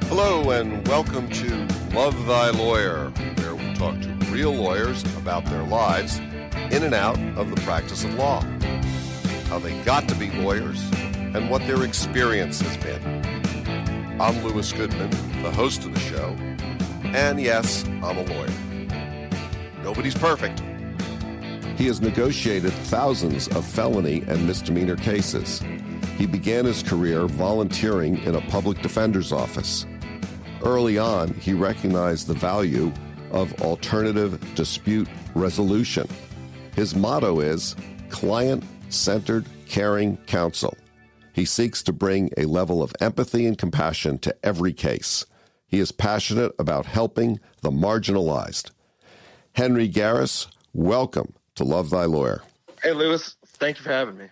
Hello and welcome to Love Thy Lawyer, where we talk to real lawyers about their lives in and out of the practice of law, how they got to be lawyers, and what their experience has been. I'm Louis Goodman, the host of the show, and yes, I'm a lawyer. Nobody's perfect. He has negotiated thousands of felony and misdemeanor cases. He began his career volunteering in a public defender's office. Early on, he recognized the value of alternative dispute resolution. His motto is client-centered, caring counsel. He seeks to bring a level of empathy and compassion to every case. He is passionate about helping the marginalized. Henry Gereis, welcome to Love Thy Lawyer. Hey, Louis. Thank you for having me.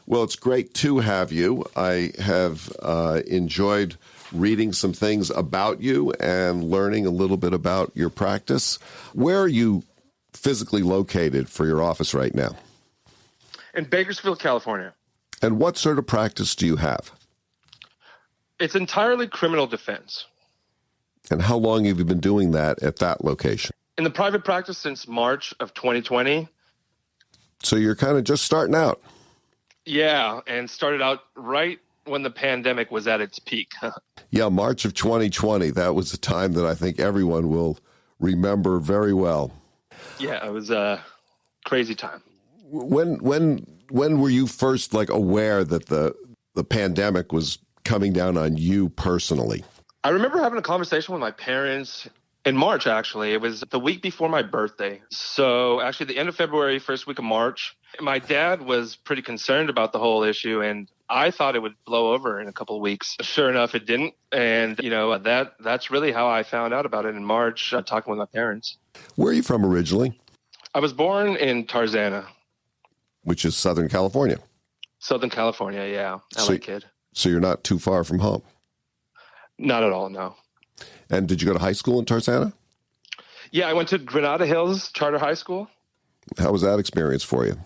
Well, it's great to have you. I have enjoyed reading some things about you and learning a little bit about your practice. Where are you physically located for your office right now? In Bakersfield, California. And what sort of practice do you have? It's entirely criminal defense. And how long have you been doing that at that location? In the private practice since March of 2020. So you're kind of just starting out. Yeah, and started out right when the pandemic was at its peak. Yeah, March of 2020. That was a time that I think everyone will remember very well. Yeah, it was a crazy time. When were you first aware that the pandemic was coming down on you personally? I remember having a conversation with my parents in March, actually. It was the week before my birthday. So actually the end of February, first week of March. My dad was pretty concerned about the whole issue, and I thought it would blow over in a couple of weeks. Sure enough, it didn't. And, that's really how I found out about it in March, talking with my parents. Where are you from originally? I was born in Tarzana. Which is Southern California. Southern California, yeah. LA kid. So you're not too far from home? Not at all, no. And did you go to high school in Tarzana? Yeah, I went to Granada Hills Charter High School. How was that experience for you?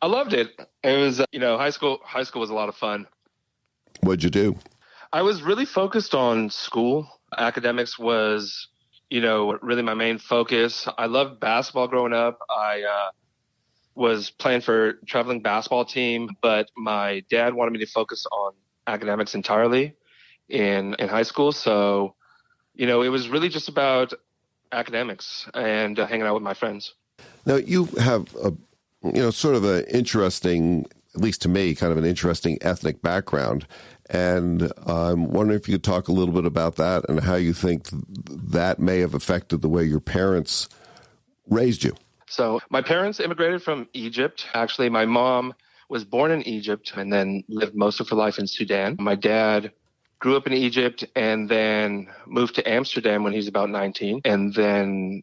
I loved it. It was, high school was a lot of fun. What'd you do? I was really focused on school. Academics was, really my main focus. I loved basketball growing up. I was playing for a traveling basketball team, but my dad wanted me to focus on academics entirely in high school. So, it was really just about academics and hanging out with my friends. Now, you have sort of an interesting, at least to me, kind of an interesting ethnic background. And I'm wondering if you could talk a little bit about that and how you think that may have affected the way your parents raised you. So my parents immigrated from Egypt. Actually, my mom was born in Egypt and then lived most of her life in Sudan. My dad grew up in Egypt and then moved to Amsterdam when he was about 19, and then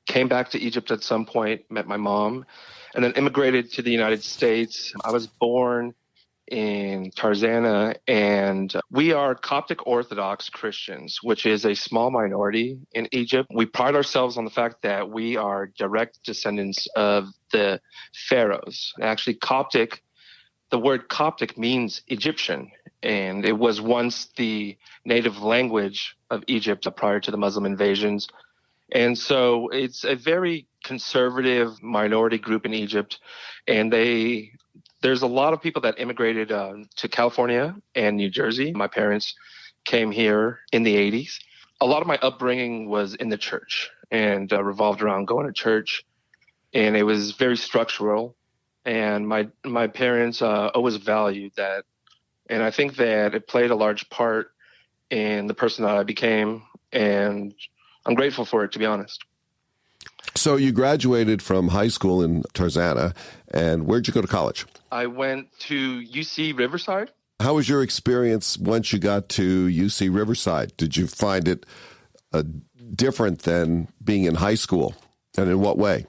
came back to Egypt at some point, met my mom, and then immigrated to the United States. I was born in Tarzana, and we are Coptic Orthodox Christians, which is a small minority in Egypt. We pride ourselves on the fact that we are direct descendants of the pharaohs. Actually, Coptic, the word Coptic means Egyptian, and it was once the native language of Egypt prior to the Muslim invasions. And so it's a very conservative minority group in Egypt, and there's a lot of people that immigrated to California and New Jersey. My parents came here in the 80s. A lot of my upbringing was in the church and revolved around going to church, and it was very structural. And my parents always valued that, and I think that it played a large part in the person that I became, and I'm grateful for it, to be honest. So you graduated from high school in Tarzana, and where'd you go to college? I went to UC Riverside. How was your experience once you got to UC Riverside? Did you find it different than being in high school, and in what way?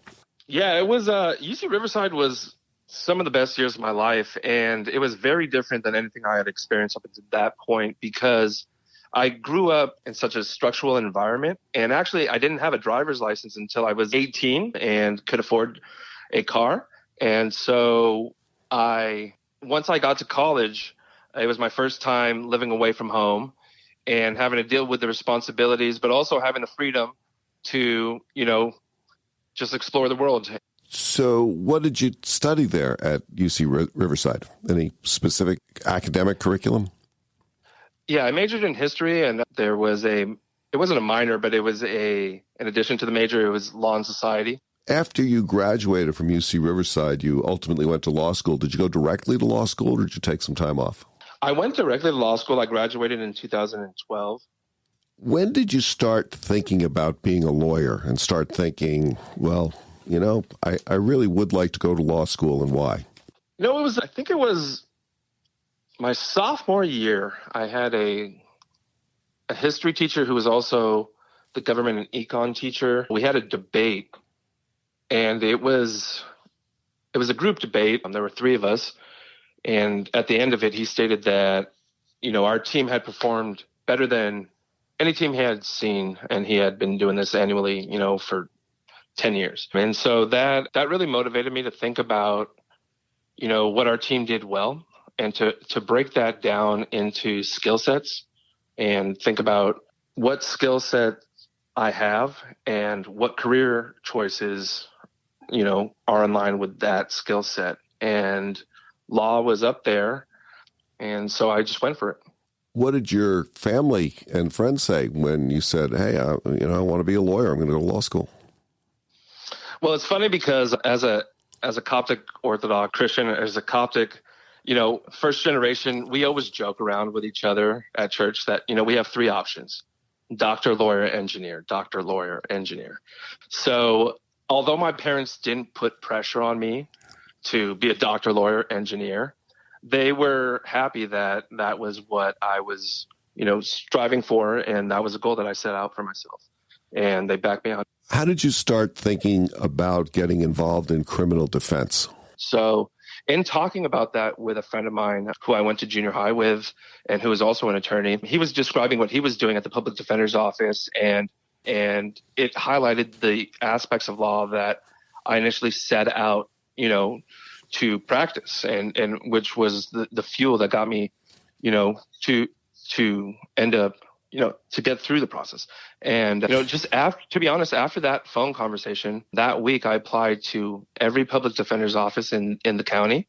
Yeah, it was UC Riverside was some of the best years of my life, and it was very different than anything I had experienced up until that point because I grew up in such a structural environment, and actually I didn't have a driver's license until I was 18 and could afford a car. And so once I got to college, it was my first time living away from home, and having to deal with the responsibilities, but also having the freedom to, just explore the world. So what did you study there at UC Riverside? Any specific academic curriculum? Yeah, I majored in history, and it wasn't a minor, but it was in addition to the major, it was law and society. After you graduated from UC Riverside, you ultimately went to law school. Did you go directly to law school, or did you take some time off? I went directly to law school. I graduated in 2012. When did you start thinking about being a lawyer and start thinking, well, I really would like to go to law school, and why? I think it was my sophomore year. I had a history teacher who was also the government and econ teacher. We had a debate, and it was a group debate. There were three of us. And at the end of it, he stated that, our team had performed better than any team he had seen. And he had been doing this annually, for 10 years. And so that really motivated me to think about, what our team did well, and to break that down into skill sets and think about what skill set I have and what career choices, are in line with that skill set. And law was up there. And so I just went for it. What did your family and friends say when you said, hey, I want to be a lawyer, I'm going to go to law school? Well, it's funny because as a Coptic Orthodox Christian, as a Coptic, first generation, we always joke around with each other at church that, we have three options: doctor, lawyer, engineer, doctor, lawyer, engineer. So although my parents didn't put pressure on me to be a doctor, lawyer, engineer, they were happy that that was what I was, striving for. And that was a goal that I set out for myself. And they backed me out. How did you start thinking about getting involved in criminal defense? So in talking about that with a friend of mine who I went to junior high with and who was also an attorney, he was describing what he was doing at the public defender's office, and it highlighted the aspects of law that I initially set out, to practice, and which was the fuel that got me, to end up, to get through the process. And, to be honest, after that phone conversation that week, I applied to every public defender's office in the county.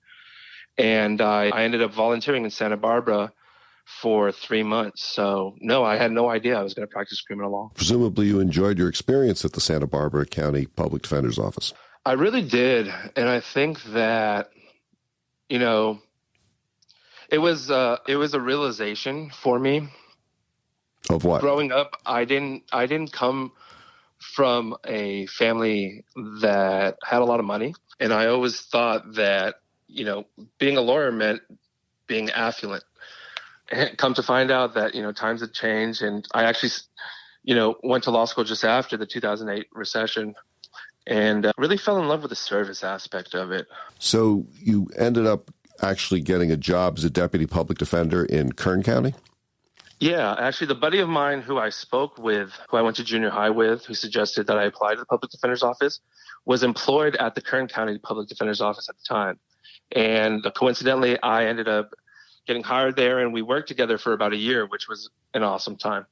And I ended up volunteering in Santa Barbara for 3 months. So no, I had no idea I was going to practice criminal law. Presumably you enjoyed your experience at the Santa Barbara County Public Defender's Office. I really did. And I think that, it was a realization for me. Of what? Growing up, I didn't come from a family that had a lot of money. And I always thought that, being a lawyer meant being affluent. And come to find out that, times had changed. And I actually, went to law school just after the 2008 recession, and really fell in love with the service aspect of it. So you ended up actually getting a job as a deputy public defender in Kern County? Yeah, actually, the buddy of mine who I spoke with, who I went to junior high with, who suggested that I apply to the public defender's office, was employed at the Kern County Public Defender's office at the time. And coincidentally, I ended up getting hired there, and we worked together for about a year, which was an awesome time.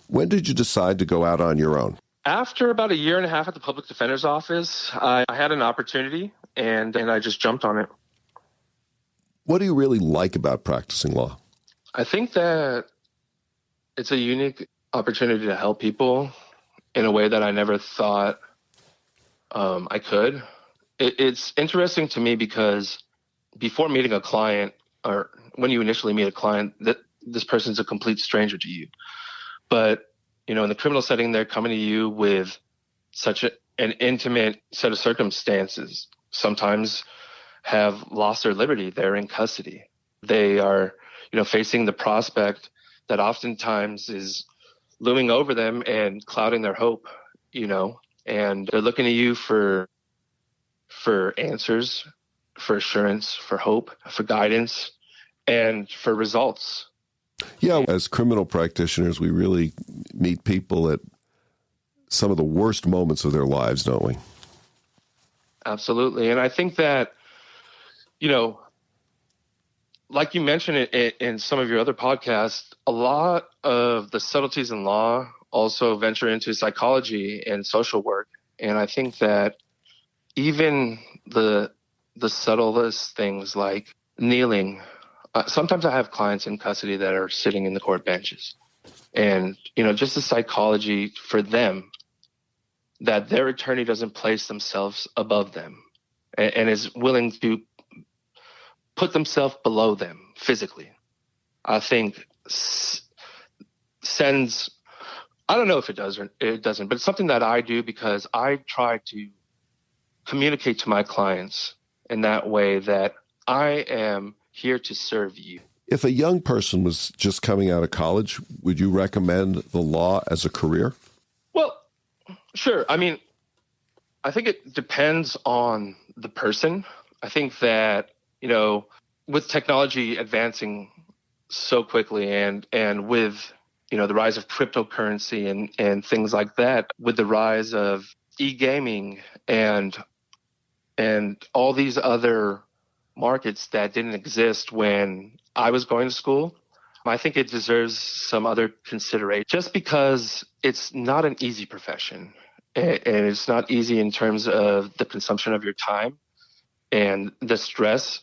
When did you decide to go out on your own? After about a year and a half at the public defender's office, I had an opportunity, and I just jumped on it. What do you really like about practicing law? I think that it's a unique opportunity to help people in a way that I never thought I could. It's interesting to me because before meeting a client, or when you initially meet a client, that this person's a complete stranger to you. But, in the criminal setting, they're coming to you with such an intimate set of circumstances. Sometimes have lost their liberty. They're in custody. They are, facing the prospect that oftentimes is looming over them and clouding their hope, and they're looking to you for answers, for assurance, for hope, for guidance, and for results. Yeah, as criminal practitioners, we really meet people at some of the worst moments of their lives, don't we? Absolutely. And I think that, like you mentioned in some of your other podcasts, a lot of the subtleties in law also venture into psychology and social work. And I think that even the subtlest things like kneeling, sometimes I have clients in custody that are sitting in the court benches. And, just the psychology for them that their attorney doesn't place themselves above them and is willing to put themselves below them physically, I think sends, I don't know if it does or it doesn't, but it's something that I do because I try to communicate to my clients in that way that I am here to serve you. If a young person was just coming out of college, would you recommend the law as a career? Well, sure. I mean, I think it depends on the person. I think that, with technology advancing so quickly and with, the rise of cryptocurrency and things like that, with the rise of e-gaming and all these other markets that didn't exist when I was going to school, I think it deserves some other consideration just because it's not an easy profession. And it's not easy in terms of the consumption of your time and the stress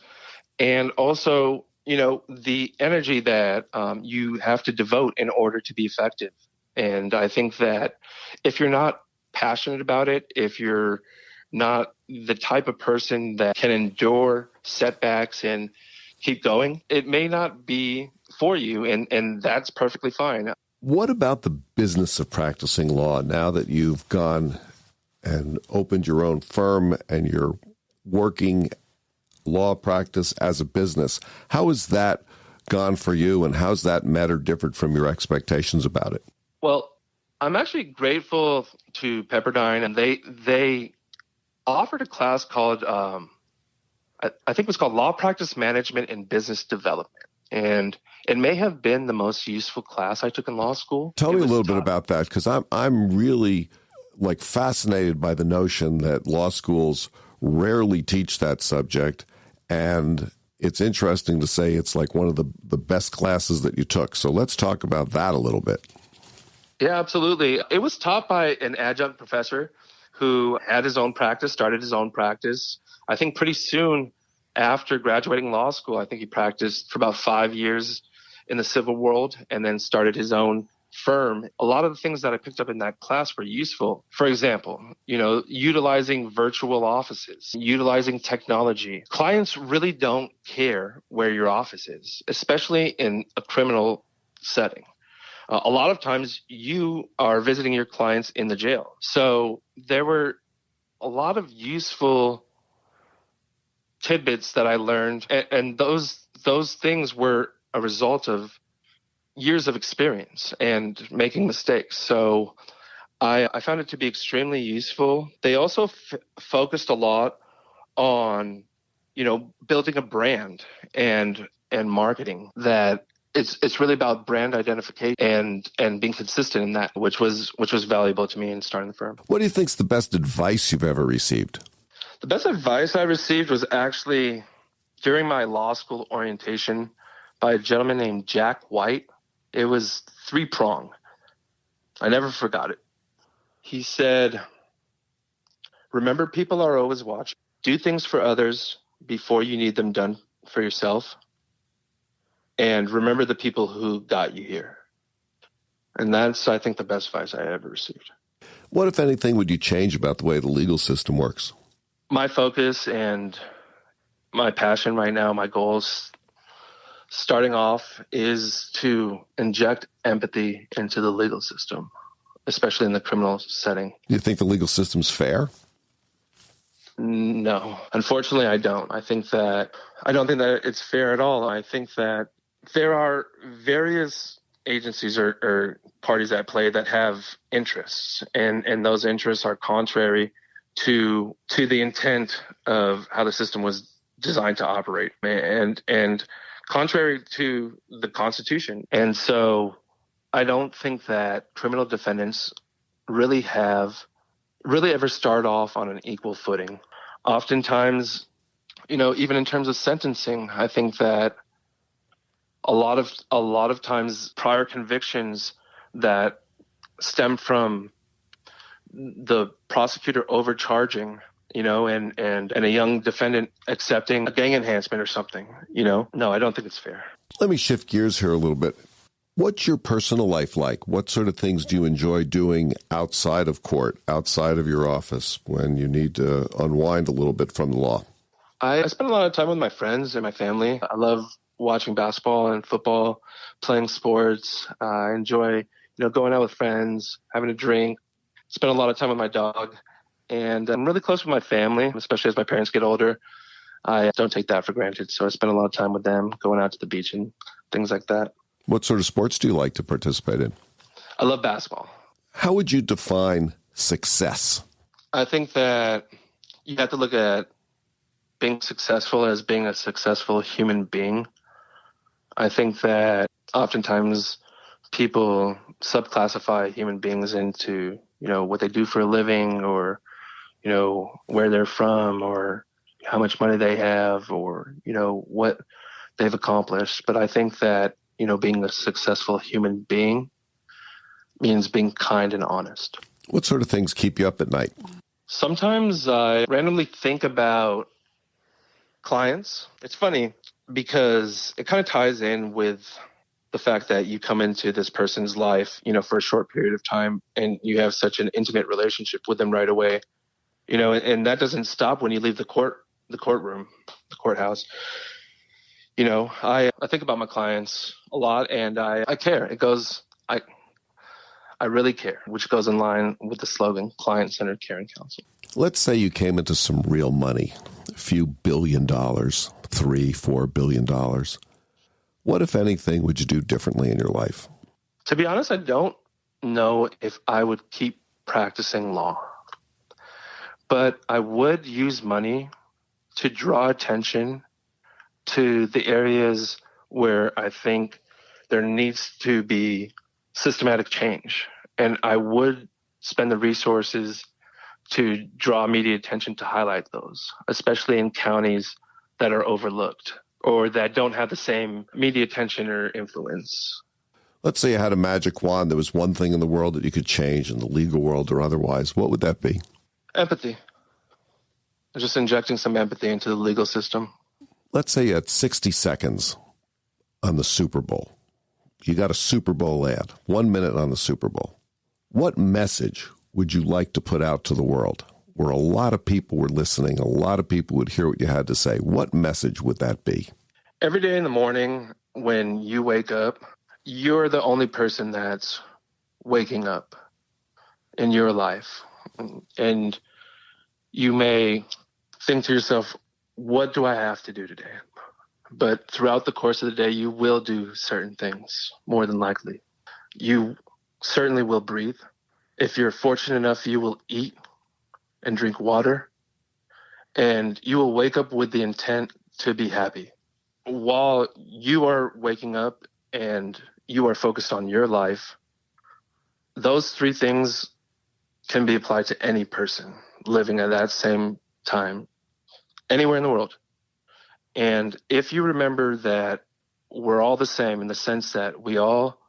and also, the energy that you have to devote in order to be effective. And I think that if you're not passionate about it, if you're not the type of person that can endure setbacks and keep going, it may not be for you, and that's perfectly fine. What about the business of practicing law now that you've gone and opened your own firm and you're working law practice as a business? How has that gone for you, and how's that met or differed from your expectations about it? Well, I'm actually grateful to Pepperdine, and they offered a class called, I think it was called Law Practice Management and Business Development. And it may have been the most useful class I took in law school. Tell me a little bit about that, because I'm really fascinated by the notion that law schools rarely teach that subject. And it's interesting to say it's like one of the best classes that you took. So let's talk about that a little bit. Yeah, absolutely. It was taught by an adjunct professor who had his own practice, started his own practice. I think pretty soon after graduating law school, I think he practiced for about 5 years in the civil world and then started his own firm. A lot of the things that I picked up in that class were useful. For example, utilizing virtual offices, utilizing technology. Clients really don't care where your office is, especially in a criminal setting. A lot of times you are visiting your clients in the jail. So there were a lot of useful tidbits that I learned, and those things were a result of years of experience and making mistakes. So I found it to be extremely useful. They also focused a lot on, building a brand and marketing that it's really about brand identification and being consistent in that, which was valuable to me in starting the firm. What do you think's the best advice you've ever received? The best advice I received was actually during my law school orientation by a gentleman named Jack White. It was 3-pronged. I never forgot it. He said, remember, people are always watching. Do things for others before you need them done for yourself. And remember the people who got you here. And that's, I think, the best advice I ever received. What, if anything, would you change about the way the legal system works? My focus and my passion right now, my goals starting off is to inject empathy into the legal system, especially in the criminal setting. Do you think the legal system's fair? No, unfortunately, I don't. I don't think that it's fair at all. I think that there are various agencies or parties at play that have interests, and those interests are contrary to the intent of how the system was designed to operate, and contrary to the Constitution. And so I don't think that criminal defendants really ever start off on an equal footing. Oftentimes, even in terms of sentencing, I think that a lot of times prior convictions that stem from the prosecutor overcharging, and a young defendant accepting a gang enhancement or something, No, I don't think it's fair. Let me shift gears here a little bit. What's your personal life like? What sort of things do you enjoy doing outside of court, outside of your office, when you need to unwind a little bit from the law? I spend a lot of time with my friends and my family. I love watching basketball and football, playing sports. I enjoy, going out with friends, having a drink, spend a lot of time with my dog. And I'm really close with my family, especially as my parents get older. I don't take that for granted. So I spend a lot of time with them, going out to the beach and things like that. What sort of sports do you like to participate in? I love basketball. How would you define success? I think that you have to look at being successful as being a successful human being. I think that oftentimes people subclassify human beings into, what they do for a living, or, where they're from, or how much money they have, or, what they've accomplished. But I think that, being a successful human being means being kind and honest. What sort of things keep you up at night? Sometimes I randomly think about clients. It's funny because it kind of ties in with the fact that you come into this person's life, for a short period of time, and you have such an intimate relationship with them right away, and that doesn't stop when you leave the courtroom, the courthouse. I think about my clients a lot, and I care. I really care, which goes in line with the slogan, client-centered care and counsel. Let's say you came into some real money, a few $1 billion, $3-4 billion. What, if anything, would you do differently in your life? To be honest, I don't know if I would keep practicing law, but I would use money to draw attention to the areas where I think there needs to be systematic change. And I would spend the resources to draw media attention to highlight those, especially in counties that are overlooked or that don't have the same media attention or influence. Let's say you had a magic wand. There was one thing in the world that you could change in the legal world or otherwise. What would that be? Empathy. Just injecting some empathy into the legal system. Let's say you had 60 seconds on the Super Bowl. You got a Super Bowl ad, 1 minute on the Super Bowl. What message would you like to put out to the world where a lot of people were listening, a lot of people would hear what you had to say? What message would that be? Every day in the morning when you wake up, you're the only person that's waking up in your life. And you may think to yourself, what do I have to do today? But throughout the course of the day, you will do certain things, more than likely. You certainly will breathe. If you're fortunate enough, you will eat and drink water. And you will wake up with the intent to be happy. While you are waking up and you are focused on your life, those three things can be applied to any person living at that same time, anywhere in the world. And if you remember that we're all the same in the sense that we all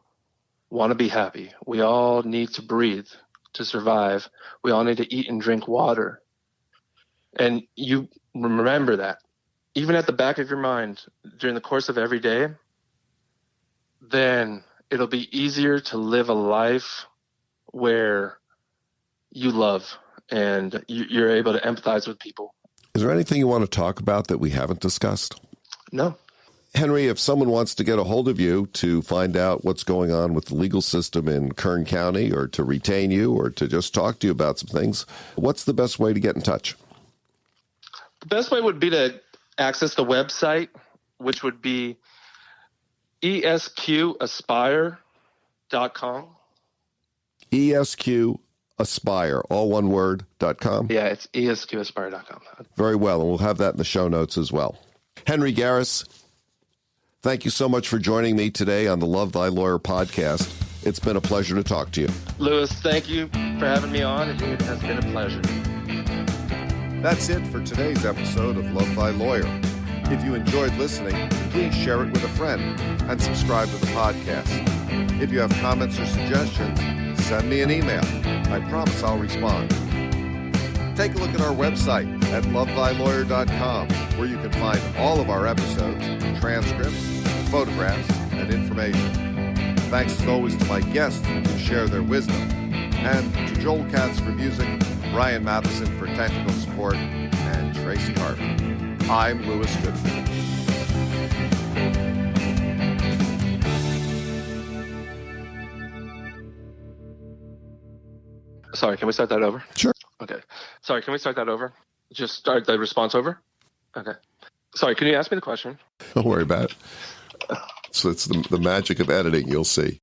want to be happy, we all need to breathe to survive, we all need to eat and drink water, and you remember that, even at the back of your mind during the course of every day, then it'll be easier to live a life where you love and you're able to empathize with people. Is there anything you want to talk about that we haven't discussed? No. Henry, if someone wants to get a hold of you to find out what's going on with the legal system in Kern County, or to retain you, or to just talk to you about some things, what's the best way to get in touch? The best way would be to access the website, which would be esqaspire.com. ESQaspire, all one word, .com? Yeah, it's esqaspire.com. Very well, and we'll have that in the show notes as well. Henry Gereis, thank you so much for joining me today on the Love Thy Lawyer podcast. It's been a pleasure to talk to you. Louis, thank you for having me on. It has been a pleasure. That's it for today's episode of Love Thy Lawyer. If you enjoyed listening, please share it with a friend and subscribe to the podcast. If you have comments or suggestions, send me an email. I promise I'll respond. Take a look at our website at lovethylawyer.com, where you can find all of our episodes, transcripts, photographs, and information. Thanks as always to my guests who share their wisdom, and to Joel Katz for music, Brian Matheson for technical support, and Tracy Carter. I'm Louis Goodman. Sorry, can we start that over? Sure. Okay. Sorry, can we start that over? Just start the response over? Okay. Sorry, can you ask me the question? Don't worry about it. So it's the magic of editing, you'll see.